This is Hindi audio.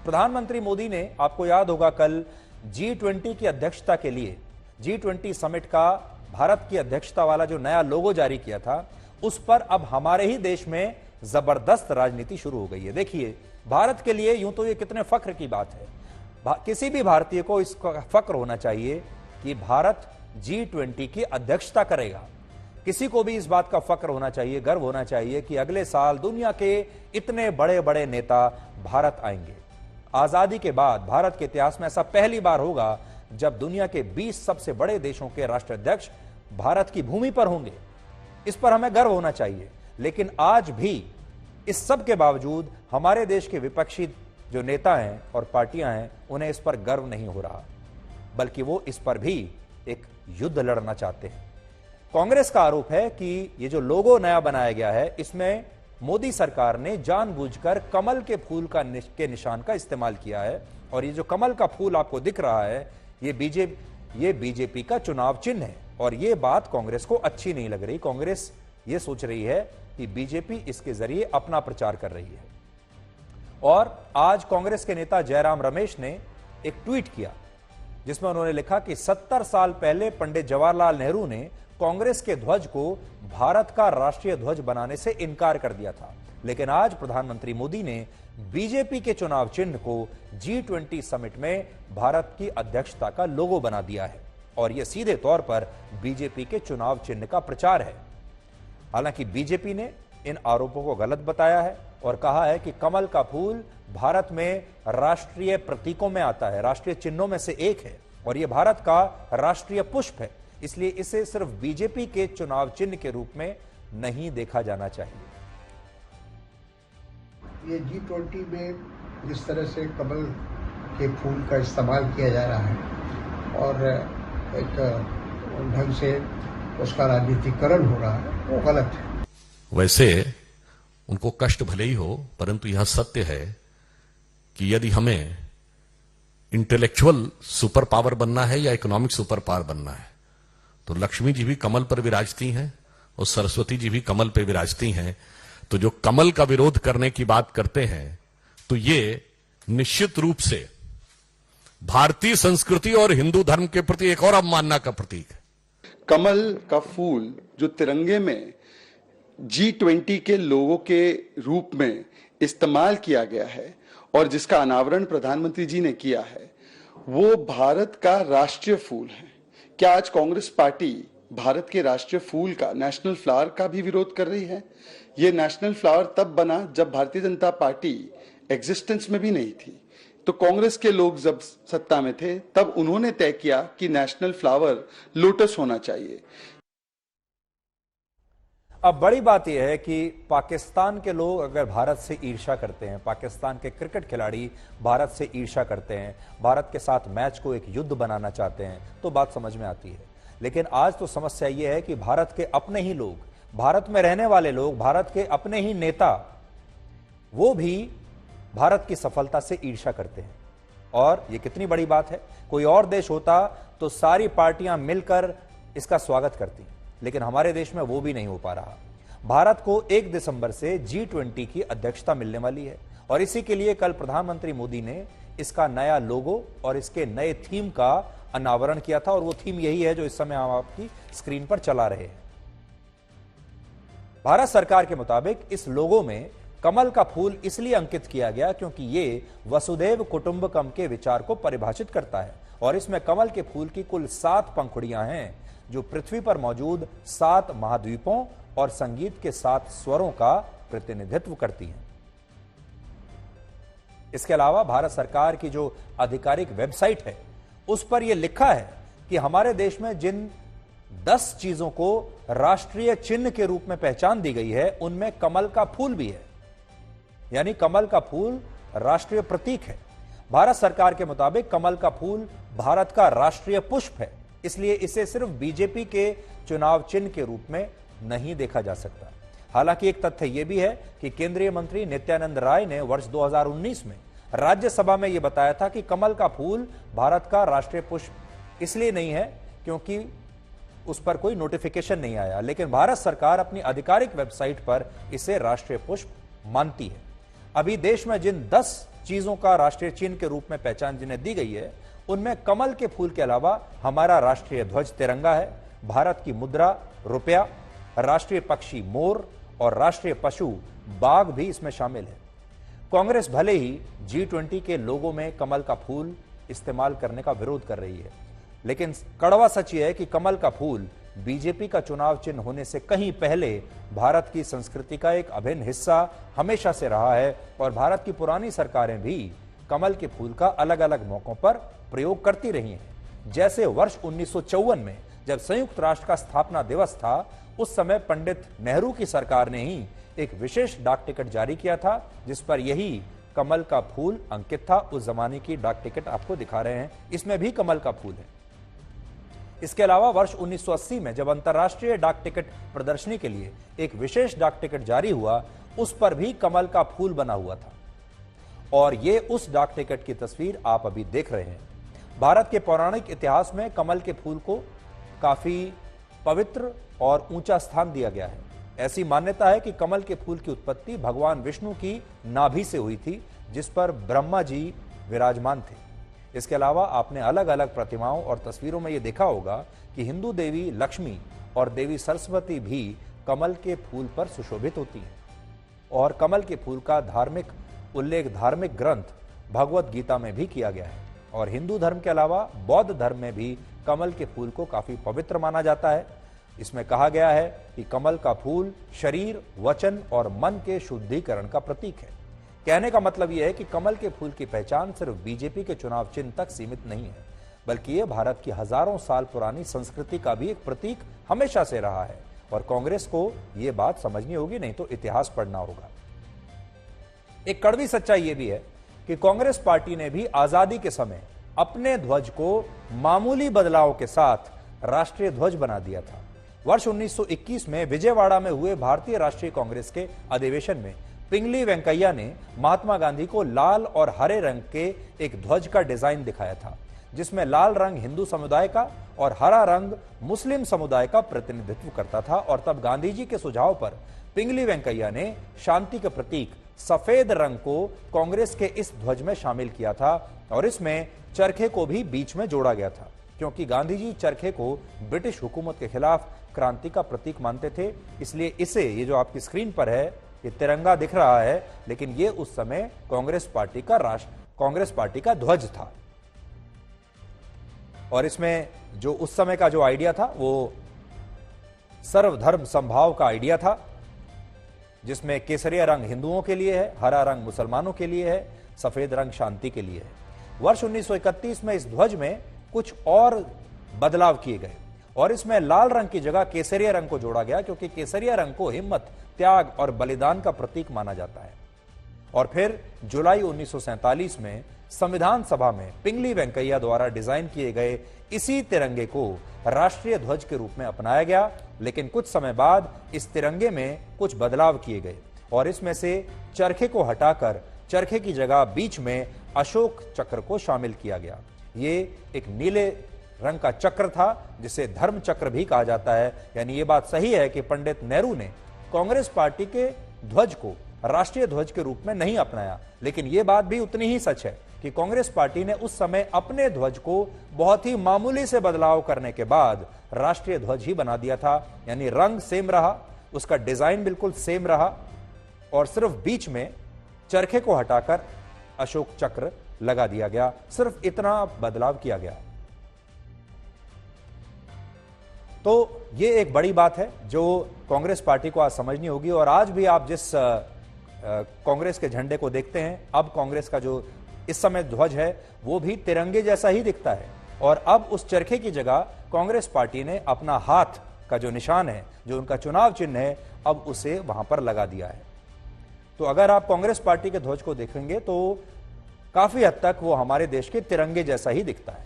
प्रधानमंत्री मोदी ने, आपको याद होगा, कल G20 की अध्यक्षता के लिए G20 समिट का भारत की अध्यक्षता वाला जो नया लोगो जारी किया था, उस पर अब हमारे ही देश में जबरदस्त राजनीति शुरू हो गई है। देखिए, भारत के लिए यूं तो ये कितने फख्र की बात है, किसी भी भारतीय को इसका फख्र होना चाहिए कि भारत G20 की अध्यक्षता करेगा। किसी को भी इस बात का फख्र होना चाहिए, गर्व होना चाहिए कि अगले साल दुनिया के इतने बड़े बड़े नेता भारत आएंगे। आजादी के बाद भारत के इतिहास में ऐसा पहली बार होगा जब दुनिया के 20 सबसे बड़े देशों के राष्ट्राध्यक्ष भारत की भूमि पर होंगे। इस पर हमें गर्व होना चाहिए। लेकिन आज भी इस सब के बावजूद हमारे देश के विपक्षी जो नेता हैं और पार्टियां हैं, उन्हें इस पर गर्व नहीं हो रहा, बल्कि वो इस पर भी एक युद्ध लड़ना चाहते हैं। कांग्रेस का आरोप है कि ये जो लोगो नया बनाया गया है, इसमें मोदी सरकार ने जानबूझकर कमल के फूल के निशान का इस्तेमाल किया है। और ये जो कमल का फूल आपको दिख रहा है, ये बीजेपी का चुनाव चिन्ह है। और ये बात कांग्रेस को अच्छी नहीं लग रही। कांग्रेस ये सोच रही है कि बीजेपी इसके जरिए अपना प्रचार कर रही है। और आज कांग्रेस के नेता जयराम रमेश ने एक ट्वीट किया जिसमें उन्होंने लिखा कि 70 साल पहले पंडित जवाहरलाल नेहरू ने कांग्रेस के ध्वज को भारत का राष्ट्रीय ध्वज बनाने से इनकार कर दिया था, लेकिन आज प्रधानमंत्री मोदी ने बीजेपी के चुनाव चिन्ह को G20 समिट में भारत की अध्यक्षता का लोगो बना दिया है। और यह सीधे तौर पर बीजेपी के चुनाव चिन्ह का प्रचार है। हालांकि बीजेपी ने इन आरोपों को गलत बताया है और कहा है कि कमल का फूल भारत में राष्ट्रीय प्रतीकों में आता है, राष्ट्रीय चिन्हों में से एक है और यह भारत का राष्ट्रीय पुष्प है, इसलिए इसे सिर्फ बीजेपी के चुनाव चिन्ह के रूप में नहीं देखा जाना चाहिए। ये G20 में जिस तरह से कमल के फूल का इस्तेमाल किया जा रहा है और एक ढंग से उसका राजनीतिकरण हो रहा है, वो गलत है। वैसे उनको कष्ट भले ही हो, परंतु यह सत्य है कि यदि हमें इंटेलेक्चुअल सुपर पावर बनना है या इकोनॉमिक सुपर पावर बनना है, तो लक्ष्मी जी भी कमल पर विराजती हैं और सरस्वती जी भी कमल पर विराजती हैं। तो जो कमल का विरोध करने की बात करते हैं, तो ये निश्चित रूप से भारतीय संस्कृति और हिंदू धर्म के प्रति एक और अवमानना का प्रतीक है। कमल का फूल जो तिरंगे में G20 के लोगों के रूप में इस्तेमाल किया गया है और जिसका अनावरण प्रधानमंत्री जी ने किया है, वो भारत का राष्ट्रीय फूल है। क्या आज कांग्रेस पार्टी भारत के राष्ट्रीय फूल का, नेशनल फ्लावर का भी विरोध कर रही है? ये नेशनल फ्लावर तब बना जब भारतीय जनता पार्टी एग्जिस्टेंस में भी नहीं थी। तो कांग्रेस के लोग जब सत्ता में थे तब उन्होंने तय किया कि नेशनल फ्लावर लोटस होना चाहिए। अब बड़ी बात यह है कि पाकिस्तान के लोग अगर भारत से ईर्ष्या करते हैं, पाकिस्तान के क्रिकेट खिलाड़ी भारत से ईर्ष्या करते हैं, भारत के साथ मैच को एक युद्ध बनाना चाहते हैं, तो बात समझ में आती है। लेकिन आज तो समस्या यह है कि भारत के अपने ही लोग, भारत में रहने वाले लोग, भारत के अपने ही नेता, वो भी भारत की सफलता से ईर्ष्या करते हैं। और ये कितनी बड़ी बात है। कोई और देश होता तो सारी पार्टियां मिलकर इसका स्वागत करती, लेकिन हमारे देश में वो भी नहीं हो पा रहा। भारत को 1 दिसंबर से G20 की अध्यक्षता मिलने वाली है और इसी के लिए कल प्रधानमंत्री मोदी ने इसका नया लोगो और इसके नए थीम का अनावरण किया था और वो थीम यही है जो इस समय हम आपकी स्क्रीन पर चला रहे हैं। भारत सरकार के मुताबिक इस लोगो में कमल का फूल इसलिए अंकित किया गया क्योंकि ये वसुधैव कुटुंबकम के विचार को परिभाषित करता है और इसमें कमल के फूल की कुल 7 पंखुड़ियां हैं जो पृथ्वी पर मौजूद 7 महाद्वीपों और संगीत के 7 स्वरों का प्रतिनिधित्व करती हैं। इसके अलावा भारत सरकार की जो आधिकारिक वेबसाइट है, उस पर यह लिखा है कि हमारे देश में जिन 10 चीजों को राष्ट्रीय चिन्ह के रूप में पहचान दी गई है, उनमें कमल का फूल भी है। यानी कमल का फूल राष्ट्रीय प्रतीक है। भारत सरकार के मुताबिक कमल का फूल भारत का राष्ट्रीय पुष्प है, इसलिए इसे सिर्फ बीजेपी के चुनाव चिन्ह के रूप में नहीं देखा जा सकता। हालांकि एक तथ्य यह भी है कि केंद्रीय मंत्री नित्यानंद राय ने वर्ष 2019 में राज्यसभा में यह बताया था कि कमल का फूल भारत का राष्ट्रीय पुष्प इसलिए नहीं है क्योंकि उस पर कोई नोटिफिकेशन नहीं आया, लेकिन भारत सरकार अपनी आधिकारिक वेबसाइट पर इसे राष्ट्रीय पुष्प मानती है। अभी देश में जिन 10 चीजों का राष्ट्रीय चिन्ह के रूप में पहचान जिन्हें दी गई है, उनमें कमल के फूल के अलावा हमारा राष्ट्रीय ध्वज तिरंगा है, भारत की मुद्रा रुपया, राष्ट्रीय पक्षी मोर और राष्ट्रीय पशु बाघ भी इसमें शामिल है। कांग्रेस भले ही G20 के लोगों में कमल का फूल इस्तेमाल करने का विरोध कर रही है, लेकिन कड़वा सच यह है कि कमल का फूल बीजेपी का चुनाव चिन्ह होने से कहीं पहले भारत की संस्कृति का एक अभिन्न हिस्सा हमेशा से रहा है और भारत की पुरानी सरकारें भी कमल के फूल का अलग अलग मौकों पर प्रयोग करती रही हैं। जैसे वर्ष 1954 में जब संयुक्त राष्ट्र का स्थापना दिवस था, उस समय पंडित नेहरू की सरकार ने ही एक विशेष डाक टिकट जारी किया था जिस पर यही कमल का फूल अंकित था। उस जमाने की डाक टिकट आपको दिखा रहे हैं, इसमें भी कमल का फूल है। इसके अलावा वर्ष 1980 में जब अंतर्राष्ट्रीय डाक टिकट प्रदर्शनी के लिए एक विशेष डाक टिकट जारी हुआ, उस पर भी कमल का फूल बना हुआ था और ये उस डाक टिकट की तस्वीर आप अभी देख रहे हैं। भारत के पौराणिक इतिहास में कमल के फूल को काफी पवित्र और ऊंचा स्थान दिया गया है। ऐसी मान्यता है कि कमल के फूल की उत्पत्ति भगवान विष्णु की नाभि से हुई थी, जिस पर ब्रह्मा जी विराजमान थे। इसके अलावा आपने अलग अलग प्रतिमाओं और तस्वीरों में यह देखा होगा कि हिंदू देवी लक्ष्मी और देवी सरस्वती भी कमल के फूल पर सुशोभित होती हैं और कमल के फूल का धार्मिक उल्लेख धार्मिक ग्रंथ भगवत गीता में भी किया गया है और हिंदू धर्म के अलावा बौद्ध धर्म में भी कमल के फूल को काफी पवित्र माना जाता है। इसमें कहा गया है कि कमल का फूल शरीर, वचन और मन के शुद्धिकरण का प्रतीक है। कहने का मतलब यह है कि कमल के फूल की पहचान सिर्फ बीजेपी के चुनाव चिन्ह तक सीमित नहीं है, बल्कि यह भारत की हजारों साल पुरानी संस्कृति का भी एक प्रतीक हमेशा से रहा है और कांग्रेस को यह बात समझनी होगी, नहीं तो इतिहास पढ़ना होगा। एक कड़वी सच्चाई यह भी है कि कांग्रेस पार्टी ने भी आजादी के समय अपने ध्वज को मामूली बदलाव के साथ राष्ट्रीय ध्वज बना दिया था। वर्ष 1921 में विजयवाड़ा में हुए भारतीय राष्ट्रीय कांग्रेस के अधिवेशन में पिंगली वेंकैया ने महात्मा गांधी को लाल और हरे रंग के एक ध्वज का डिजाइन दिखाया था, जिसमें लाल रंग हिंदू समुदाय का और हरा रंग मुस्लिम समुदाय का प्रतिनिधित्व करता था। और तब गांधी जी के सुझाव पर पिंगली वेंकैया ने शांति के प्रतीक सफेद रंग को कांग्रेस के इस ध्वज में शामिल किया था और इसमें चरखे को भी बीच में जोड़ा गया था, क्योंकि गांधी जी चरखे को ब्रिटिश हुकूमत के खिलाफ क्रांति का प्रतीक मानते थे। इसलिए इसे, ये जो आपकी स्क्रीन पर है, ये तिरंगा दिख रहा है, लेकिन ये उस समय कांग्रेस पार्टी का ध्वज था। और इसमें जो उस समय का जो आइडिया था वो सर्वधर्म समभाव का आइडिया था, जिसमें केसरिया रंग हिंदुओं के लिए है, हरा रंग मुसलमानों के लिए है, सफेद रंग शांति के लिए है। वर्ष 1931 में इस ध्वज में कुछ और बदलाव किए गए और इसमें लाल रंग की जगह केसरिया रंग को जोड़ा गया, क्योंकि केसरिया रंग को हिम्मत, त्याग और बलिदान का प्रतीक माना जाता है। और फिर जुलाई 1947 में संविधान सभा में पिंगली वेंकैया द्वारा डिजाइन किए गए इसी तिरंगे को राष्ट्रीय ध्वज के रूप में अपनाया गया, लेकिन कुछ समय बाद इस तिरंगे में कुछ बदलाव किए गए और इसमें से चरखे को हटाकर चरखे की जगह बीच में अशोक चक्र को शामिल किया गया। ये एक नीले रंग का चक्र था जिसे धर्म चक्र भी कहा जाता है। यानी ये बात सही है कि पंडित नेहरू ने कांग्रेस पार्टी के ध्वज को राष्ट्रीय ध्वज के रूप में नहीं अपनाया, लेकिन यह बात भी उतनी ही सच है कि कांग्रेस पार्टी ने उस समय अपने ध्वज को बहुत ही मामूली से बदलाव करने के बाद राष्ट्रीय ध्वज ही बना दिया था। यानी रंग सेम रहा, उसका डिजाइन बिल्कुल सेम रहा और सिर्फ बीच में चरखे को हटाकर अशोक चक्र लगा दिया गया। सिर्फ इतना बदलाव किया गया। तो ये एक बड़ी बात है जो कांग्रेस पार्टी को आज समझनी होगी। और आज भी आप जिस कांग्रेस के झंडे को देखते हैं, अब कांग्रेस का जो इस समय ध्वज है वो भी तिरंगे जैसा ही दिखता है। और अब उस चरखे की जगह कांग्रेस पार्टी ने अपना हाथ का जो निशान है, जो उनका चुनाव चिन्ह है, अब उसे वहां पर लगा दिया है। तो अगर आप कांग्रेस पार्टी के ध्वज को देखेंगे तो काफी हद तक वो हमारे देश के तिरंगे जैसा ही दिखता है।